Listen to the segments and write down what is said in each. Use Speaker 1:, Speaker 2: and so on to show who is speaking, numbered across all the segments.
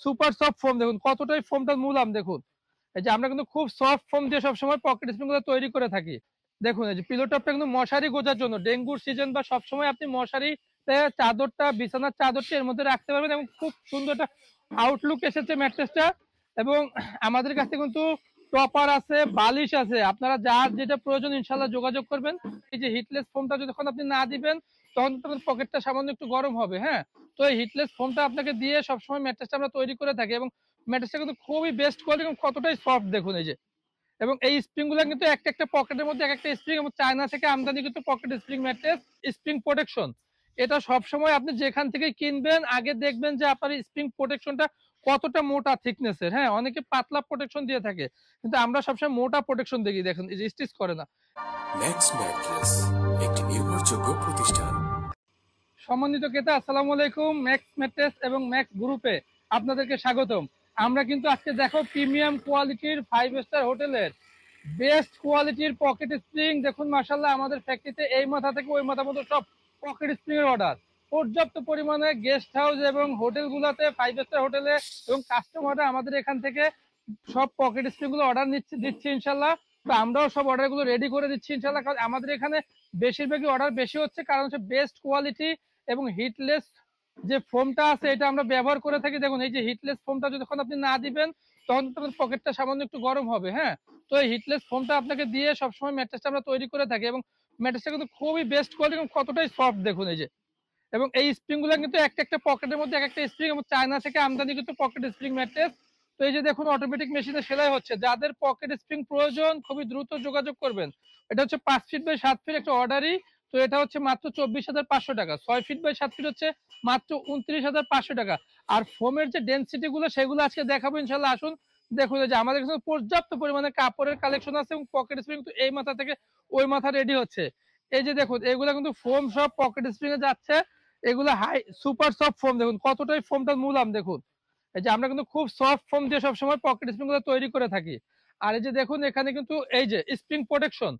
Speaker 1: Super soft foam, দেখুন কতটাই ফোমটা মুলাম। দেখুন এই যে আমরা কিন্তু খুব সফট ফোম দিয়ে সবসময় পকেট স্প্রিং গুলো তৈরি করে থাকি। দেখুন এই যে পিলো টপটা কিন্তু মশারি গোজার জন্য, ডেঙ্গুর সিজন বা সবসময় আপনি মশারিতে চাদরটা, বিছানার চাদরটা এর মধ্যে রাখতে পারবেন এবং খুব সুন্দর একটা আউটলুক এসেছে ম্যাট্রেসটা। এবং আমাদের কাছে কিন্তু টপার আছে, বালিশ আছে, আপনারা যার যেটা প্রয়োজন ইনশাল্লাহ যোগাযোগ করবেন। এই যে হিটলেস ফোমটা যখন আপনি না দিবেন তখন আপনার পকেটটা সামান্য একটু গরম হবে। হ্যাঁ, তো এই হিটলেস ফোমটা আপনাকে দিয়ে সবসময় ম্যাট্রেসটা আমরা তৈরি করে থাকি এবং ম্যাট্রেসটা কিন্তু খুবই বেস্ট কোয়ালিটি এবং কতটাই সফট দেখুন এই যে। এবং এই স্প্রিং গুলো কিন্তু একটা একটা পকেটের মধ্যে এক একটা স্প্রিং, এবং চায়না থেকে আমদানি কিন্তু pocket spring mattress, spring protection. এটা সবসময় আপনি যেখান থেকে কিনবেন আগে দেখবেন যে আপনার স্প্রিং প্রোটেকশনটা কতটা মোটা থিকনেসের। হ্যাঁ, অনেকে পাতলা প্রোটেকশন দিয়ে থাকে, কিন্তু আমরা সবসময় মোটা প্রোটেকশন দেখি। দেখেন এই যে স্টিচ করে না।
Speaker 2: ম্যাক্স ম্যাট্রেস একটি নির্ভরযোগ্য প্রতিষ্ঠান।
Speaker 1: সম্মানিত ক্রেতা, আসসালামু আলাইকুম। ম্যাক্স ম্যাট্রেস এবং ম্যাক্স গ্রুপে আপনাদেরকে স্বাগতম। আমরা কিন্তু আজকে দেখো প্রিমিয়াম কোয়ালিটির 5 স্টার হোটেলের বেস্ট কোয়ালিটির পকেট স্প্রিং। দেখুন মাশাআল্লাহ, আমাদের ফ্যাক্টরিতে এই মাথা থেকে ওই মাথা পর্যন্ত সব পকেট স্প্রিং এর অর্ডার। পর্যাপ্ত পরিমাণে গেস্ট হাউস এবং হোটেলগুলোতে, 5 স্টার হোটেলে এবং কাস্টমাররা আমাদের এখান থেকে সব পকেট স্প্রিং গুলো অর্ডার দিচ্ছি ইনশাল্লাহ। তো আমরাও সব অর্ডার গুলো রেডি করে দিচ্ছি ইনশাল্লাহ, কারণ আমাদের এখানে বেশিরভাগই অর্ডার বেশি হচ্ছে, কারণ হচ্ছে বেস্ট কোয়ালিটি এবং হিটলেস যে ফোমটা আছে এটা আমরা ব্যবহার করে থাকি। দেখুন এই যে হিটলেস ফোমটা যখন আপনি না দিবেন তখন আপনার পকেটটা সামান্য একটু গরম হবে। হ্যাঁ, তো এই হিটলেস ফোমটা আপনাকে দিয়ে সবসময় ম্যাট্রেসটা আমরা তৈরি করে থাকি এবং ম্যাট্রেসটা কিন্তু খুবই বেস্ট কোয়ালিটি এবং কতটাই সফট দেখুন এই যে। এবং এই স্প্রিং গুলো কিন্তু একটা একটা পকেটের মধ্যে এক একটা স্প্রিং, এবং চায়না থেকে আমদানি কিন্তু পকেট স্প্রিং ম্যাট্রেস। তো এই যে দেখুন অটোমেটিক মেশিনে সেলাই হচ্ছে। যাদের পকেট স্প্রিং প্রয়োজন খুবই দ্রুত যোগাযোগ করবেন। এটা হচ্ছে 5 ফিট বাই 7 ফিট একটা অর্ডারই। তো এটা হচ্ছে মাত্র 24,500 টাকা। 6 ফিট বাই 7 ফিট হচ্ছে মাত্র 29,500 টাকা। আর ফোমের যে ডেন্সিটি গুলো সেগুলো আজকে দেখাবো ইনশাল্লাহ। আসুন দেখুন যে আমাদের কাছে পর্যাপ্ত পরিমাণে কাপড়ের কালেকশন আছে এবং পকেট স্প্রিং কিন্তু এই মাথা থেকে ওই মাথা রেডি হচ্ছে। এই যে দেখুন এগুলো কিন্তু ফোম সব পকেট স্প্রিং এ যাচ্ছে। এগুলো হাই সুপার সফট ফোম, দেখুন কতটাই ফোমটা মুলাম। দেখুন এই যে আমরা কিন্তু খুব সফট ফোম দিয়ে সবসময় পকেট স্প্রিং গুলো তৈরি করে থাকি। আর এই যে দেখুন এখানে কিন্তু এই যে স্প্রিং প্রোটেকশন,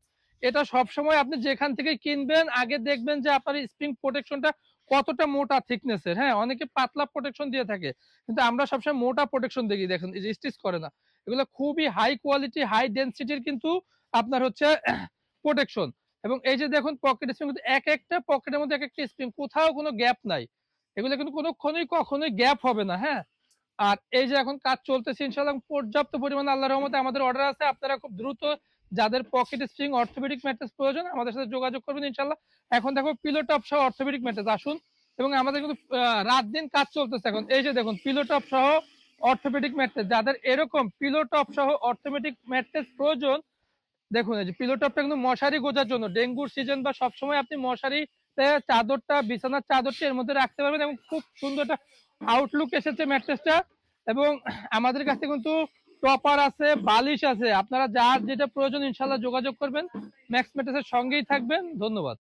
Speaker 1: এটা সবসময় আপনি যেখান থেকে কিনবেন আগে দেখবেন যে আপনার স্প্রিং প্রোটেকশনটা কতটা মোটা থিকনেসের। হ্যাঁ, অনেকে পাতলা প্রোটেকশন দিয়ে থাকে, কিন্তু আমরা সবসময় মোটা প্রোটেকশন দেখি। দেখেন এই যে স্টিচ করে না। এগুলো খুবই হাই কোয়ালিটি, হাই ডেন্সিটির কিন্তু আপনার হচ্ছে প্রোটেকশন। এবং এই যে দেখুন পকেট স্প্রিং কিন্তু এক একটা পকেটের মধ্যে এক একটা স্প্রিং, কোথাও কোনো গ্যাপ নাই। এগুলো কিন্তু কখনোই গ্যাপ হবে না। হ্যাঁ, আর এই যে এখন কাজ চলতেছে ইনশাআল্লাহ, পর্যাপ্ত পরিমাণে আল্লাহর রহমতে আমাদের অর্ডার আছে। আপনারা খুব দ্রুত যাদের পকেট স্প্রিং অর্থোপেডিক ম্যাট্রেস প্রয়োজন আমাদের সাথে যোগাযোগ করবেন ইনশাআল্লাহ। এখন দেখো পিলো টপ সহ অর্থোপেডিক ম্যাট্রেস আসুন। এবং আমাদের কিন্তু রাত দিন কাজ চলতেছে এখন। এই যে দেখুন পিলো টপ সহ অর্থোপেডিক ম্যাট্রেস, যাদের এরকম পিলো টপ সহ অর্থোপেডিক ম্যাট্রেস প্রয়োজন, দেখুন এই যে পিলো টপটা কিন্তু মশারি গোজার জন্য, ডেঙ্গুর সিজন বা সবসময় আপনি মশারিতে চাদরটা, বিছানার চাদরটা এর মধ্যে রাখতে পারবেন এবং খুব সুন্দর একটা আউটলুক এসেছে ম্যাট্রেসটা। এবং আমাদের কাছে কিন্তু টপার আছে, বালিশ আছে, আপনারা যার যেটা প্রয়োজন ইনশাল্লাহ যোগাযোগ করবেন। ম্যাক্স ম্যাট্রেসের সঙ্গেই থাকবেন। ধন্যবাদ।